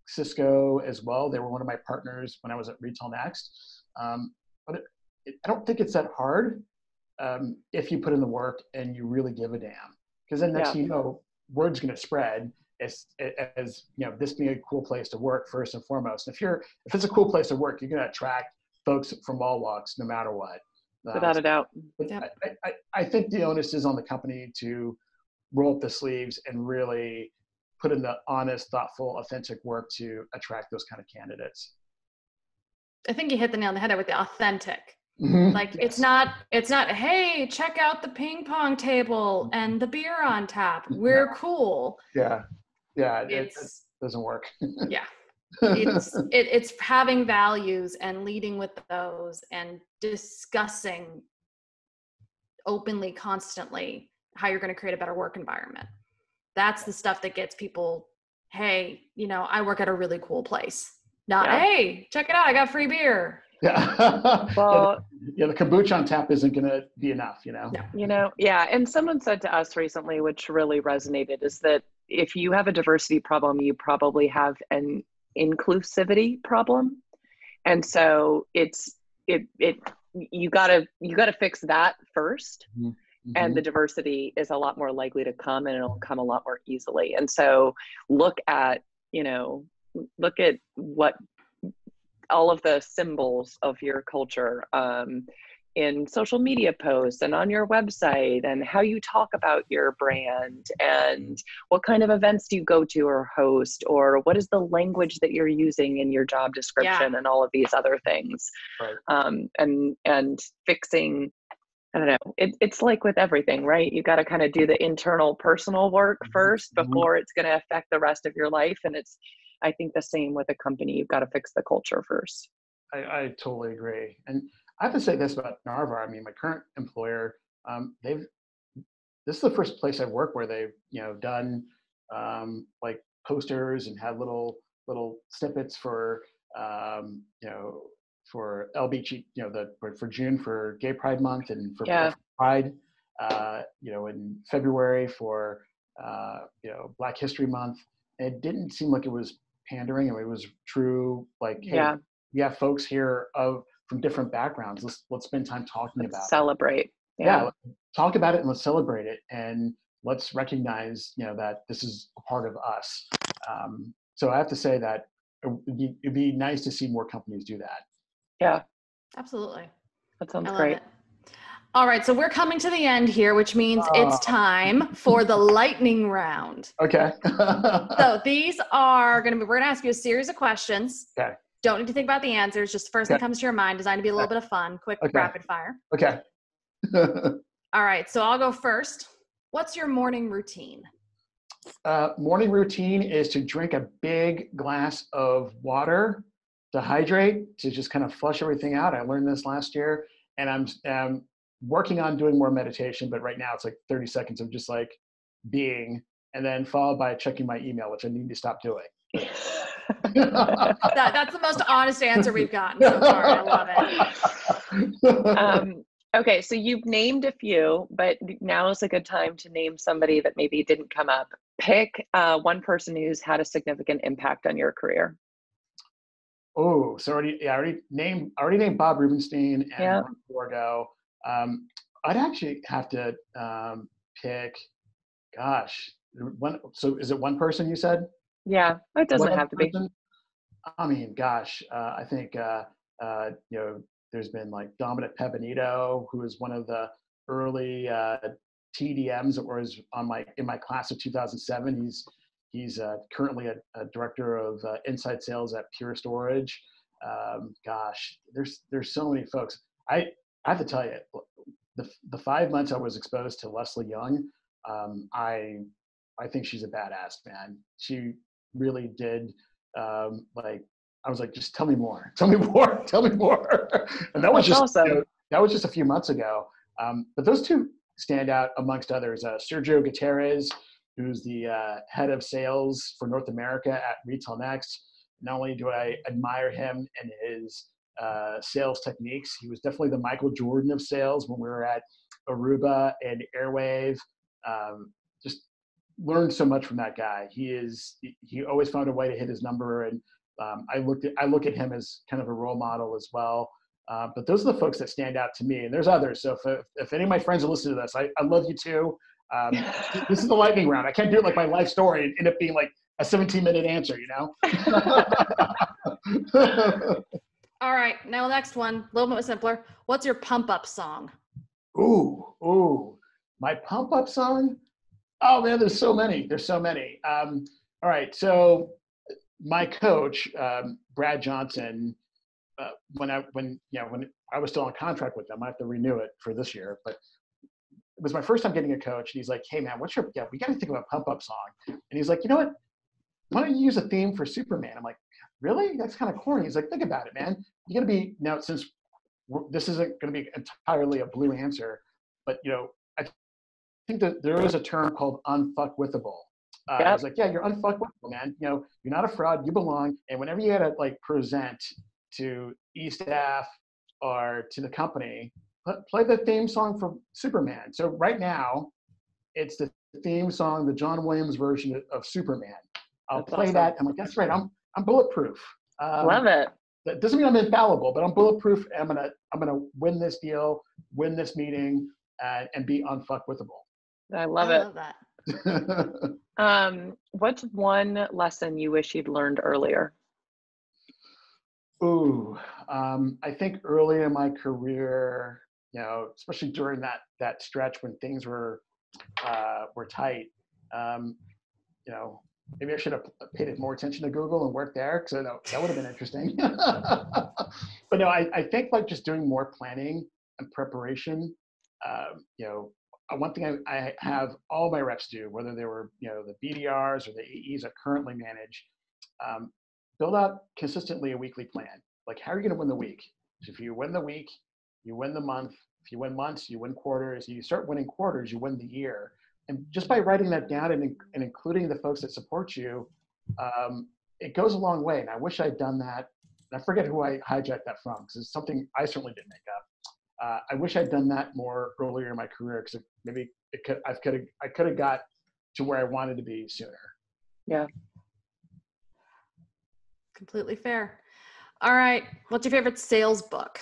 Cisco as well. They were one of my partners when I was at Retail Next. But I don't think it's that hard if you put in the work and you really give a damn. Because then next thing you know, word's going to spread as this being a cool place to work first and foremost. If it's a cool place to work, you're going to attract folks from all walks, no matter what. Without a doubt. I think the onus is on the company to roll up the sleeves and really put in the honest, thoughtful, authentic work to attract those kind of candidates. I think you hit the nail on the head with the authentic. Mm-hmm. It's not, hey, check out the ping pong table and the beer on tap. We're cool. Yeah. It doesn't work. Yeah. It's having values and leading with those and discussing openly, constantly, how you're going to create a better work environment. That's the stuff that gets people, hey, I work at a really cool place. Not, hey, check it out, I got free beer. Yeah. Well, the kombucha on tap isn't going to be enough, And someone said to us recently, which really resonated, is that if you have a diversity problem, you probably have an inclusivity problem. And so you gotta fix that first. Mm-hmm. And the diversity is a lot more likely to come, and it'll come a lot more easily. And so look at what all of the symbols of your culture, in social media posts and on your website, and how you talk about your brand, and what kind of events do you go to or host, or what is the language that you're using in your job description, and all of these other things. Right. And fixing, I don't know, it's like with everything, right? You got to kind of do the internal personal work first before it's going to affect the rest of your life. And it's, I think, the same with a company. You've got to fix the culture first. I totally agree. And I have to say this about Narvar. I mean, my current employer, this is the first place I've worked where they've, done like posters and had little snippets for, for LBG, for June for Gay Pride Month, and for Pride, in February for, Black History Month. And it didn't seem like it was pandering. I mean, it was true. Like, hey, we have folks here from different backgrounds. Let's spend time talking about celebrate. Yeah, talk about it and let's celebrate it, and let's recognize, that this is a part of us. So I have to say that it'd be nice to see more companies do that. Yeah, absolutely. That sounds great. All right, so we're coming to the end here, which means it's time for the lightning round. Okay. So these are we're gonna ask you a series of questions. Okay. Don't need to think about the answers. Just the first thing comes to your mind. Designed to be a little bit of fun, quick, rapid fire. Okay. All right, so I'll go first. What's your morning routine? Morning routine is to drink a big glass of water to hydrate, to just kind of flush everything out. I learned this last year, and I'm working on doing more meditation, but right now it's like 30 seconds of just like being, and then followed by checking my email, which I need to stop doing. That's the most honest answer we've gotten so far. I love it. Okay, so you've named a few, but now is a good time to name somebody that maybe didn't come up. Pick one person who's had a significant impact on your career. Oh, so I already named Bob Rubenstein and Mark Borgo. I'd actually have to pick. Gosh, so is it one person you said? Yeah, it doesn't have to be. I mean, gosh, I think there's been like Dominic Pepinito, who is one of the early TDMs that was in my class of 2007. He's currently a director of inside sales at Pure Storage. Gosh, there's so many folks. I have to tell you, the 5 months I was exposed to Leslie Young, I think she's a badass, man. She really did. I was like, just tell me more. And that was just awesome. That was just a few months ago. But those two stand out amongst others. Sergio Gutierrez, who's the head of sales for North America at Retail Next. Not only do I admire him and his sales techniques, he was definitely the Michael Jordan of sales when we were at Aruba and Airwave. Just learned so much from that guy. He always found a way to hit his number, and I look at him as kind of a role model as well. But those are the folks that stand out to me, and there's others. So if any of my friends are listening to this, I love you too. This is the lightning round. I can't do it like my life story and end up being like a 17-minute answer, All right, now the next one, a little bit simpler. What's your pump up song? Ooh, my pump up song? Oh man, there's so many. All right, so my coach, Brad Johnson, when I was still on contract with them, I have to renew it for this year, but it was my first time getting a coach, and he's like, "Hey man, we got to think of a pump up song." And he's like, "You know what? Why don't you use a theme for Superman?" I'm like, "Really? That's kind of corny." He's like, "Think about it, man. You got to be now, since this isn't going to be entirely a blue answer, but I think that there is a term called unfuckwithable." I was like, "Yeah, you're unfuckwithable, man. You're not a fraud. You belong. And whenever you got to like present to e-staff or to the company, play the theme song for Superman." So right now, it's the theme song, the John Williams version of Superman. I'll play that. I'm like, "That's right. I'm bulletproof." Love it. That doesn't mean I'm infallible, but I'm bulletproof. I'm gonna win this deal, win this meeting, and be unfuckwithable. I love that. What's one lesson you wish you'd learned earlier? Ooh, I think early in my career, especially during that stretch when things were tight. Maybe I should have paid more attention to Google and worked there, because that would have been interesting. But no, I think like just doing more planning and preparation. One thing I have all my reps do, whether they were the BDRs or the AEs I currently manage, build out consistently a weekly plan. Like, how are you going to win the week? So if you win the week, you win the month. If you win months, you win quarters. You start winning quarters, you win the year. And just by writing that down and including the folks that support you, it goes a long way. And I wish I'd done that. And I forget who I hijacked that from, because it's something I certainly didn't make up. I wish I'd done that more earlier in my career, because maybe I could have got to where I wanted to be sooner. Yeah. Completely fair. All right. What's your favorite sales book?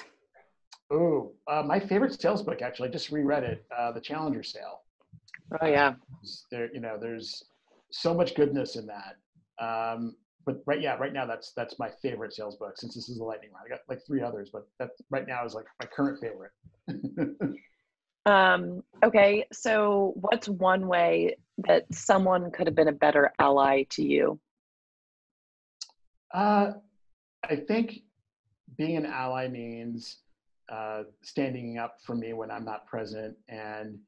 Oh, my favorite sales book, actually, I just reread it, The Challenger Sale. Oh yeah. There's so much goodness in that. But right now that's my favorite sales book, since this is the lightning round. I got like 3 others, but that right now is like my current favorite. Okay, so what's one way that someone could have been a better ally to you? I think being an ally means standing up for me when I'm not present, and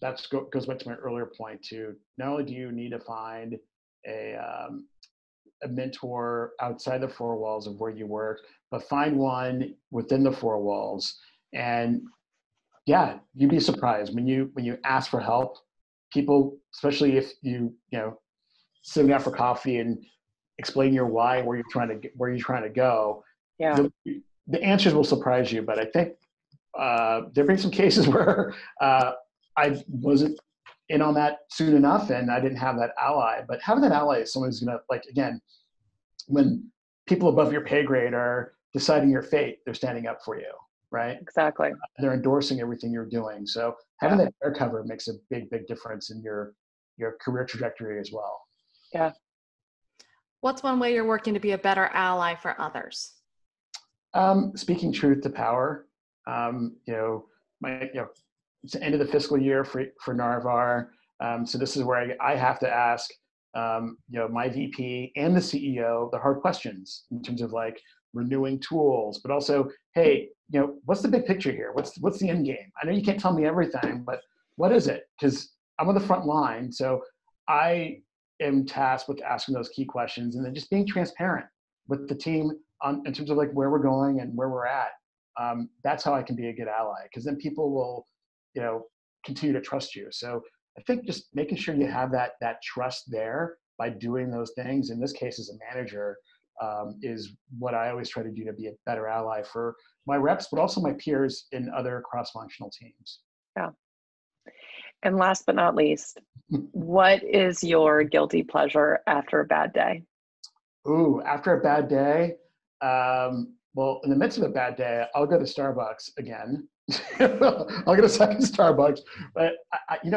that goes back to my earlier point too. Not only do you need to find a mentor outside the 4 walls of where you work, but find one within the 4 walls. And yeah, you'd be surprised when you ask for help. People, especially if you sit down for coffee and explain your why, where you're trying to go. Yeah. The answers will surprise you. But I think there've been some cases where I wasn't in on that soon enough, and I didn't have that ally. But having that ally is someone who's gonna, like, again, when people above your pay grade are deciding your fate, they're standing up for you, right? Exactly. They're endorsing everything you're doing. So having that air cover makes a big difference in your career trajectory as well. Yeah. What's one way you're working to be a better ally for others? Speaking truth to power. It's the end of the fiscal year for Narvar. So this is where I have to ask, my VP and the CEO the hard questions in terms of like renewing tools, but also, hey, what's the big picture here? What's the end game? I know you can't tell me everything, but what is it? Because I'm on the front line, so I am tasked with asking those key questions, and then just being transparent with the team in terms of like where we're going and where we're at. That's how I can be a good ally, because then people will, continue to trust you. So I think just making sure you have that trust there by doing those things, in this case as a manager, is what I always try to do to be a better ally for my reps, but also my peers in other cross-functional teams. Yeah. And last but not least, what is your guilty pleasure after a bad day? Ooh, after a bad day, well, in the midst of a bad day, I'll go to Starbucks again. I'll get a second Starbucks, but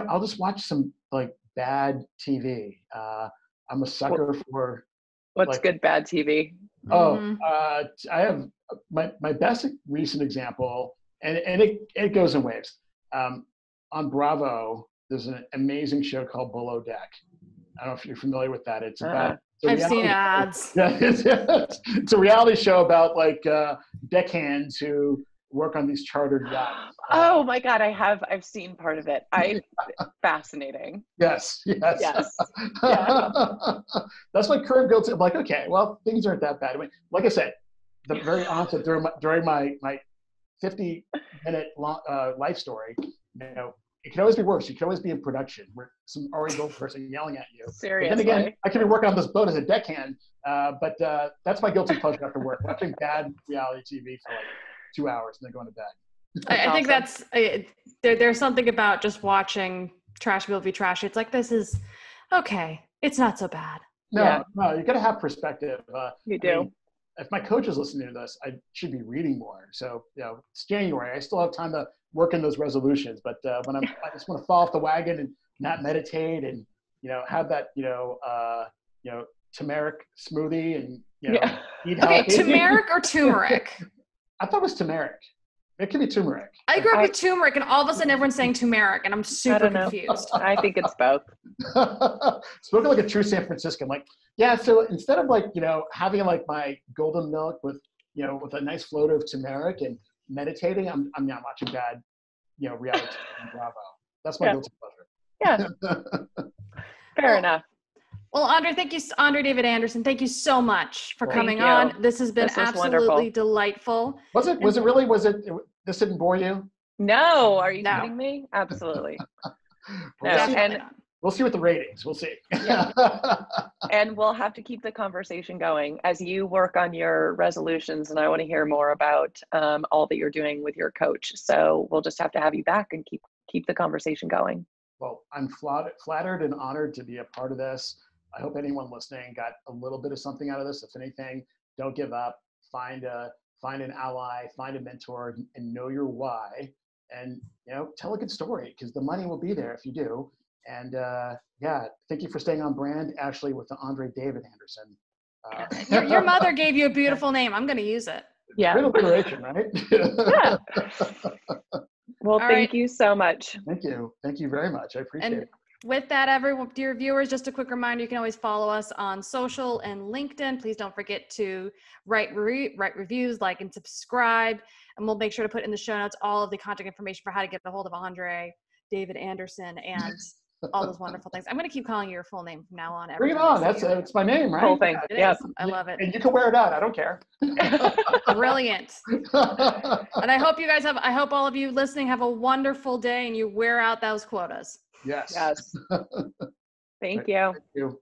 I'll just watch some like bad TV. I'm a sucker for. What's good bad TV? Oh, I have my best recent example, and it goes in waves. On Bravo, there's an amazing show called Below Deck. I don't know if you're familiar with that. It's about. I've seen ads. Yeah, it's a reality show about like deckhands who work on these chartered yachts. Oh my God, I've seen part of it. Fascinating. Yes. Yeah. That's my current guilty. I'm like, okay, well, things aren't that bad. I mean, like I said, the very onset during my 50-minute life story, it can always be worse. You can always be in production where some already old person yelling at you. Seriously. But then again, I can be working on this boat as a deckhand. But that's my guilty pleasure after work, watching bad reality TV for like 2 hours and then going to bed. I think that's there's something about just watching trash people be trashy. It's like, this is okay. It's not so bad. No, you got to have perspective. You do. I mean, if my coach is listening to this, I should be reading more. So, it's January. I still have time to work in those resolutions. But when I just want to fall off the wagon and not meditate and, have that, turmeric smoothie and, eat healthy. Okay, turmeric or turmeric? I thought it was turmeric. It could be turmeric. I grew up with turmeric, and all of a sudden everyone's saying turmeric, and I'm super confused. I think it's both. Spoken like a true San Franciscan. Like, yeah, so instead of like, having like my golden milk with, with a nice float of turmeric and meditating, I'm now watching bad, reality TV on Bravo. That's my guilty pleasure. Yeah. Fair enough. Well, André, thank you, André David Anderson. Thank you so much for coming on. This has been absolutely delightful. Was it? This didn't bore you? No, are you kidding me? Absolutely. We'll see with the ratings. We'll see. Yeah. And we'll have to keep the conversation going as you work on your resolutions. And I want to hear more about all that you're doing with your coach. So we'll just have to have you back and keep the conversation going. Well, I'm flattered and honored to be a part of this. I hope anyone listening got a little bit of something out of this. If anything, don't give up. Find an ally, find a mentor, and know your why. And tell a good story, because the money will be there if you do. And thank you for staying on brand, Ashleigh, with the André David Anderson. Your mother gave you a beautiful name. I'm going to use it. Yeah. Great alliteration, right? Yeah. Well, thank you so much. Thank you. Thank you very much. I appreciate it. With that, everyone, dear viewers, just a quick reminder, you can always follow us on social and LinkedIn. Please don't forget to write reviews, like, and subscribe. And we'll make sure to put in the show notes all of the contact information for how to get a hold of André David Anderson and all those wonderful things. I'm going to keep calling you your full name from now on. Bring it on. It's my name, right? Whole thing. Yeah. I love it. And you can wear it out. I don't care. Brilliant. And I hope all of you listening have a wonderful day and you wear out those quotas. Yes. Thank you. Thank you.